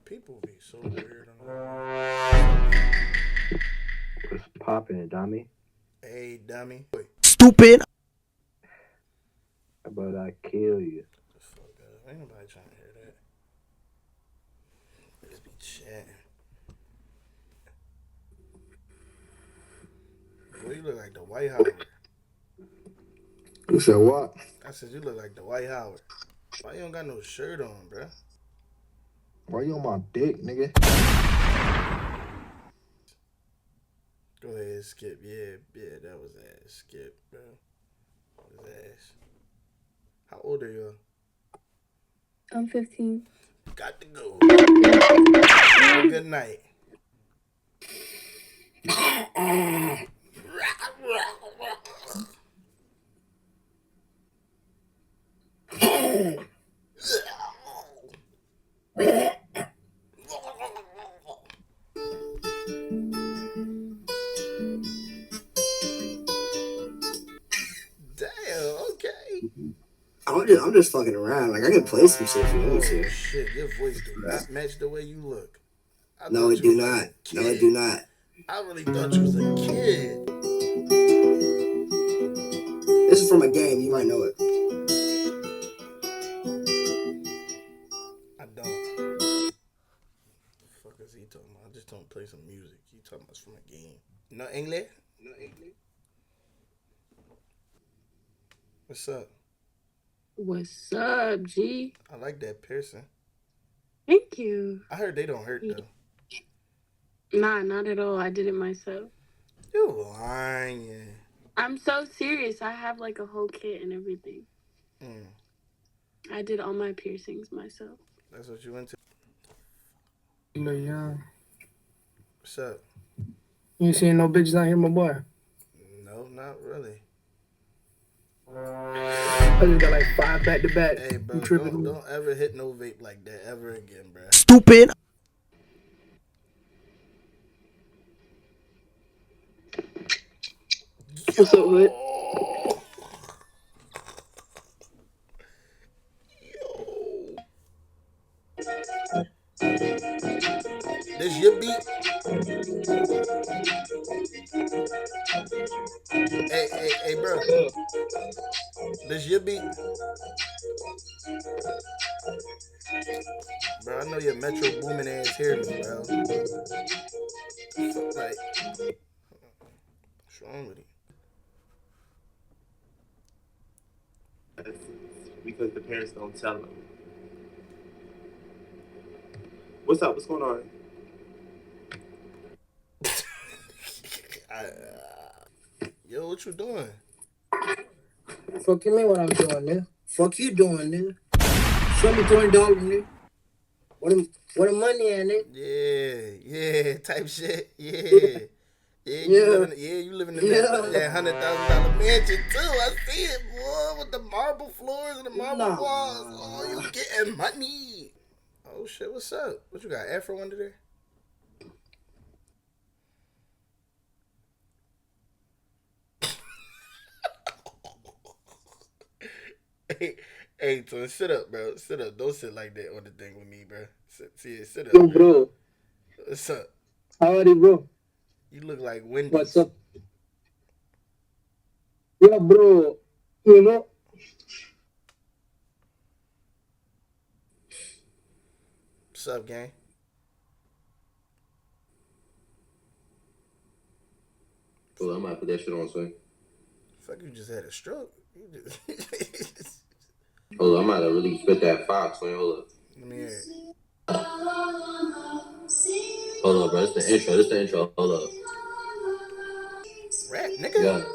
People be so weird on What's poppin', dummy? Hey, dummy. Wait, Stupid. How about I kill you? the fuck up. Ain't nobody trying to hear that. Just be chatting. Boy, you look like the White Howard. You said what? I said you look like the White Howard. Why you don't got no shirt on, bruh? Why you on my dick, nigga? Go ahead, Skip. Yeah, that was ass. Skip, bro. That was ass. How old are you? I'm 15. Got to go. Have a good night. Damn, okay. I'm just fucking around. Like I can play some shit if you want me Oh to. shit, your voice do not match the way you look. I No, thought it you do was like not. a No, it kid. do not. I really thought you was a kid. This is from a game. You might know it. I don't. The fuck is he talking about? I just don't play some music. He talking about it's from a game. No English? No English. What's up? What's up, G? I like that piercing. Thank you. I heard they don't hurt though. Nah, not at all. I did it myself. You lying. I'm so serious. I have like a whole kit and everything. Mm, I did all my piercings myself. that's what you into. Yeah. What's up? You ain't seeing no bitches out here, my boy. No, not really. I just got like 5 back to back. Hey, bro, You tripping? don't ever hit no vape like that ever again, bro. Stupid. What's up, Hood? This your beat? Hey, bro. This your beat? Bro, I know your Metro booming ass hear me, bro. Fuck, like, what's wrong with you? Because the parents don't tell them. What's up? What's going on? Yo, what you doing? Fuck you mean what I'm doing, nigga? Fuck you doing, nigga? Show me $20, nigga. Where the money at, nigga? Yeah, type shit. Yeah. You living in that $100,000 mansion too. I see it, boy, with the marble floors and the marble walls. Oh, you getting money? Oh shit, what's up? What you got? Afro under there? Hey, twin, sit up, bro. Sit up. Don't sit like that on the thing with me, bro. Sit up. Yo, bro. What's up? How are you, bro? You look like Wendy's. What's up? Yeah, bro. You know? What's up, gang? Well, I might put that shit on soon. Fuck, you just had a stroke. You just... Hold on, I might have really spit that fox, man. Hold up. Let me hear it. Hold up, bro. This the intro. Hold up. Rap, nigga.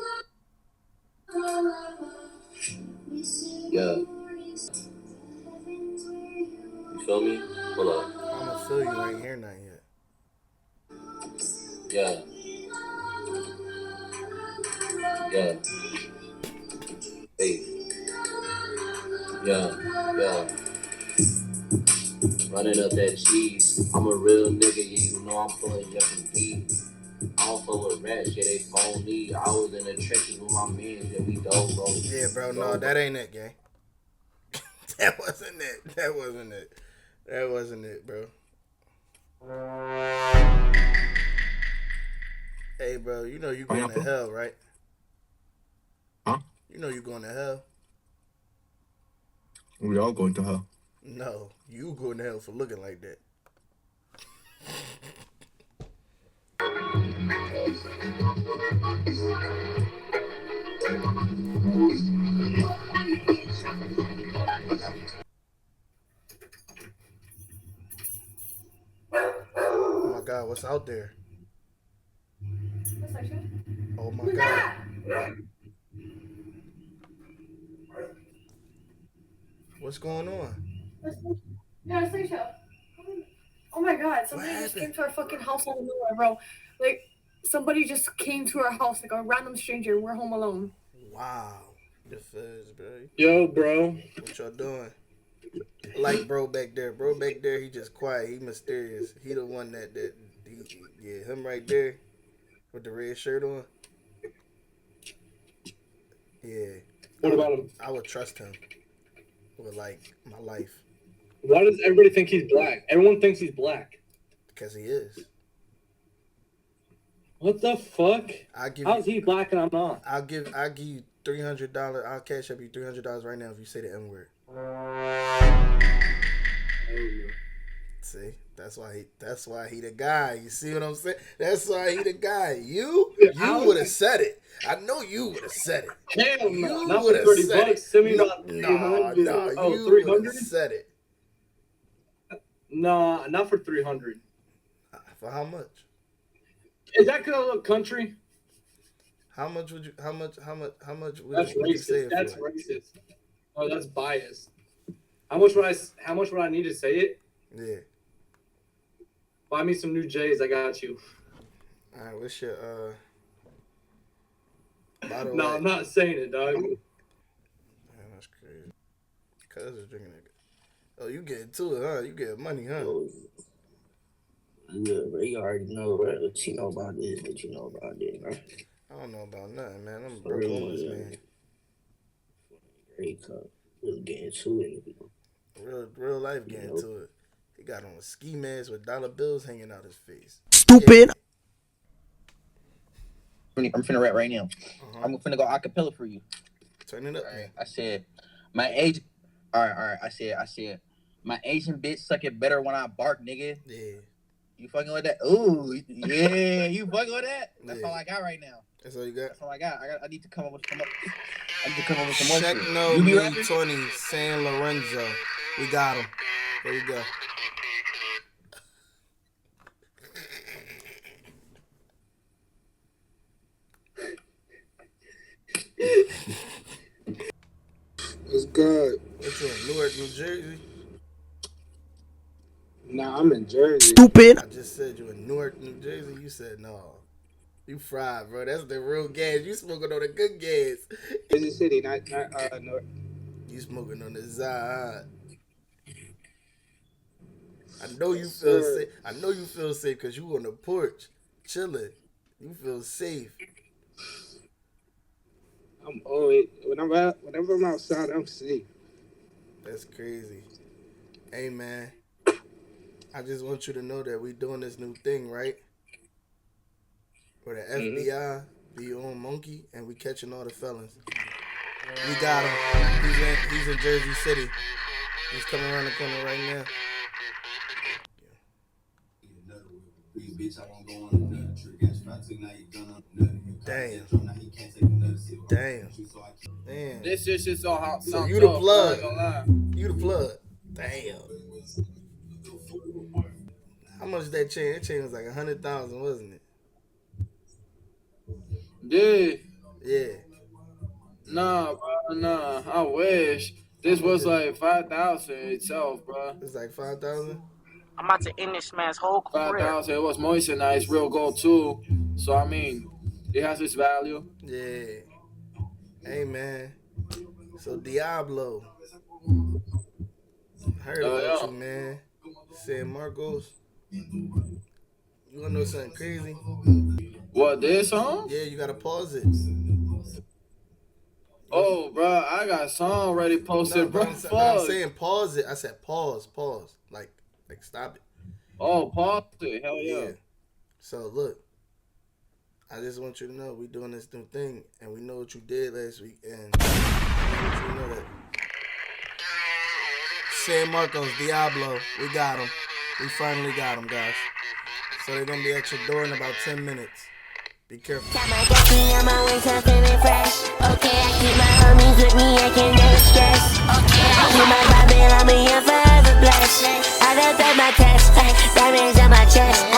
Yeah. You feel me? Hold up. I'ma feel you. I ain't hear nothing yet. Yeah. Hey. Yeah. Running up that cheese. I'm a real nigga, yeah, you know I'm pulling Jeff and P. I don't fuck with rats, yeah, they phony. I was in the trenches with my mans, yeah, we don't roll. Yeah, bro, no, that ain't it, gang. That wasn't it, bro. Hey, bro, you know you going to hell, right? Huh? You know you going to hell. We all going to hell. No, you going to hell for looking like that. Oh my God, what's out there? Oh my God. What's going on? No, it's like show. Oh my God, What somebody just came happened? to our fucking house out of nowhere, bro. Like, somebody just came to our house, like a random stranger. We're home alone. Wow. The fuzz, bro. Yo, bro. What y'all doing? I like bro back there. Bro back there, he just quiet. He mysterious. He the one yeah, him right there with the red shirt on. Yeah. What about him? I would trust him with like my life Why does everybody think he's black? Everyone thinks he's black. because he is. What the fuck? How's he black and I'm not? I'll give you $300. I'll cash up you $300 right now if you say the N word. See, that's why he the guy. You see what I'm saying? That's why he the guy. You would have said it. I know you would have said it. Hell no. You Not would for have 30 said bucks. it. Send me about 300. No, Oh, you 300? would have said it. Nah, not for 300. For how much? Is that gonna look country? How much would you? How much would That's you say racist. it That's for? racist. Oh, that's biased. How much would I need to say it? Yeah. Buy me some new J's. I got you. All right. What's your bottle? No, I'm not saying it, dog. Man, that's crazy. Cuz is drinking it. Oh, you getting to it, huh? You get money, huh? Yeah, bro, you already know, bro. What you know about this, what you know about this, bro. I don't know about nothing, man. I'm a For broke real, homeless man. Great cup. We'll get into it. Real life getting to it. He got on a ski mask with dollar bills hanging out his face. Stupid. I'm finna rap right now. I'm finna go acapella for you. Turn it up, All right. man. I said, my age. All right. I said, my Asian bitch suck it better when I bark, nigga. Yeah. You fucking with that? Ooh, yeah. You fucking with that? That's all I got right now. That's all you got? That's all I got. I need to come up with some more. I need to come up with some more Check shit. no You be me rapping? 20 San Lorenzo. We got him. There you go. It's good. What you in Newark, New Jersey? Nah, I'm in Jersey. Stupid. I just said you in Newark, New Jersey. You said no. You fried, bro. That's the real gas. You smoking on the good gas. Jersey City, not North. You smoking on the Zod. I know you feel safe. I know you feel safe because you on the porch, chilling. You feel safe. I'm always whenever I'm outside, I'm safe. That's crazy. Hey man, I just want you to know that we doing this new thing, right? Where the FBI be on monkey and we catching all the felons. We got him. He's in Jersey City. He's coming around the corner right now. Damn. Man. This shit's so hot. So you the plug. You the plug. Damn. How much is that chain? That chain was like 100,000, wasn't it? Dude. Yeah. Nah, bro. Nah. I wish. This was like 5,000 itself, bro. It's like 5,000? I'm about to end this man's whole career. 5,000. It was moistenized, real gold too. So I mean, it has its value. Yeah. Hey man. So Diablo. I heard about you, man. San Marcos. You wanna know something crazy? What, this song? Yeah, you gotta pause it. Oh, bro, I got song already posted, No, bro. I'm saying pause it. I said pause. Like stop it. Oh, pause it. Hell yeah. Yeah. So look, I just want you to know we doing this new thing, and we know what you did last week, and I want you to know that San Marcos, Diablo, we got him. We finally got him, guys. So they're gonna be at your door in about 10 minutes. Be careful. Got my destiny on my way, so I'm feeling fresh. Okay, I keep my homies with me, I can never stress. Okay, I keep my Bible on me, I'm forever blessed. I don't throw my test, diamonds on my chest.